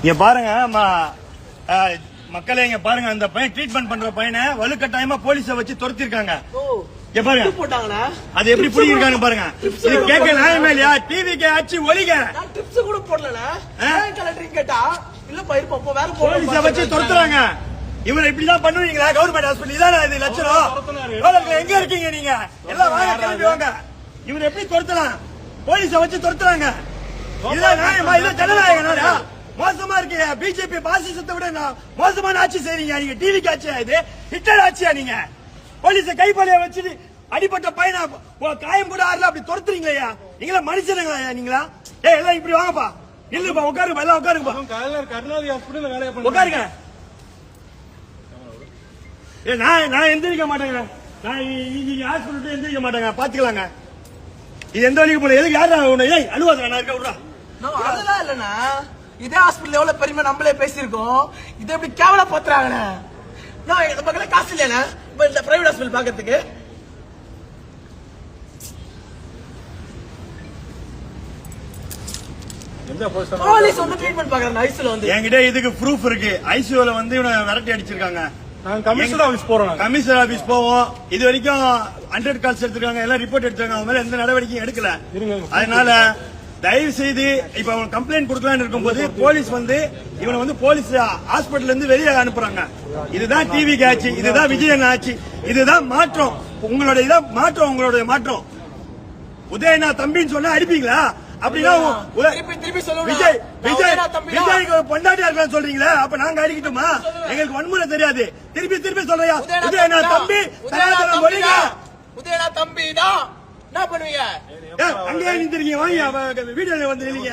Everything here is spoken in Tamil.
இங்க பாருங்க மக்களே, இங்க பாருங்க, அந்த பையன் ட்ரீட்மெண்ட் பண்ற பையனை வலுக்கட்டாயமா போலீஸ வச்சு துரத்திருக்காங்க. பாருங்க போட்டாங்களா, அது எப்படி புடிங்கிருக்காங்க பாருங்க. இது கேட்க நியாயமே இல்லையா? டிவிக்கு ஆச்சு ஒலிக டிப்ஸ் கூட போடல கலெக்டர் கேட்டா இல்ல பயிர்ப்போம் வேற போலீஸ வச்சு துரத்துறாங்க. இவரை இப்படிதான் பண்ணுவீங்களா? கவர்மெண்ட் ஹாஸ்பிட்டல் இதான இது லட்சணம்? எங்க இருக்கீங்க நீங்க? எல்லாம் வாங்க, கிளம்பி வாங்க. இவர் எப்படி துரத்தலாம்? போலீஸ வச்சு துரத்துறாங்க. இதுதான் நியாயமா? இதுதான் ஜனநாயக நாடா? மோசமா இருக்கு. பிஜேபி பாசிசத்தை விட மோசமான ஆட்சி செய்றீங்க நீங்க. டிவிக்கு ஆட்சியா இது? ஹிட்லர் ஆட்சியா நீங்க? போலீஸ கைப்படைய வச்சு அடிப்பட்ட பையனா காயம் கூட ஆறல அப்படி துரத்துறீங்களா? நீங்களா மனுஷனுங்களா நீங்களா? எல்லாம் இப்படி வாங்கப்பா, இல்லப்பா, உட்காருப்பா, எல்லாம் உட்காருப்பா, கருணாநிதி ஹாஸ்பிட்டல் வேலையை உட்காருங்க. நான் எந்திரிக்க மாட்டேங்க. நான் ஹாஸ்பிட்டல் எந்திரிக்க மாட்டேங்க. பாத்துக்கலாங்க. இது எந்த வழிக்கு போல? எதுக்கு யாரா அழுவாத? நான் இருக்க விடுறா. அதெல்லாம் இல்லண்ணா, இதே ஹாஸ்பிட்டல் எவ்வளவு பெருமை நம்மளே பேசியிருக்கோம். இதை எப்படி கேவலா பாத்துறாங்கண்ணே. நான் இந்த பக்கம் காசு இல்லைண்ணா இந்த பிரைவேட் ஹாஸ்பிட்டல் பாக்கிறதுக்கு. போலீஸ் வந்து ட்ரீட்மெண்ட் பாக்குறாங்க ஐசியூல வந்து. என்கிட்ட இதுக்கு ப்ரூஃப் இருக்கு. ஐசியூல வந்து இவனை விரட்டி அடிச்சிருக்காங்க. நாங்க கமிஷனர் ஆபீஸ் போறோம். கமிஷனர் ஆபீஸ் போவோம். இது வரைக்கும் 100 கால்ஸ் எடுத்திருக்காங்க, எல்லாம் ரிப்போர்ட் எடுத்தாங்க. அவங்க மேல எந்த நடவடிக்கையும் எடுக்கல. அதனால தயவு செய்து இப்ப அவங்க கம்ப்ளைண்ட் கொடுக்கலான்னு இருக்கும்போது போலீஸ் வந்து இவனை வந்து போலீஸ் ஹாஸ்பிட்டல் இருந்து வெளியே அனுப்புறாங்க. இதுதான் டிவிக்கு ஆட்சி, இதுதான் விஜயன் ஆட்சி, இதுதான் மாற்றம். உங்களுடைய இதான் மாற்றம், உங்களுடைய மாற்றம். உதயநாத் தம்பின்னு சொன்னா அடிப்பீங்களா? அப்படின்னா விஜய் பொண்டாட்டியா இருக்கலாம் சொல்றீங்களா? அப்ப நாங்க அடிக்கட்டுமா? எங்களுக்கு வன்முறை தெரியாது. திருப்பி சொல்றியா? உதயநாத் தம்பி, உதயநாத் தம்பி தான் என்ன பண்ணுவீங்க? அங்கேயே நின்றுருக்கீங்க. வாங்க வீடியோல வந்து நில்லுங்க.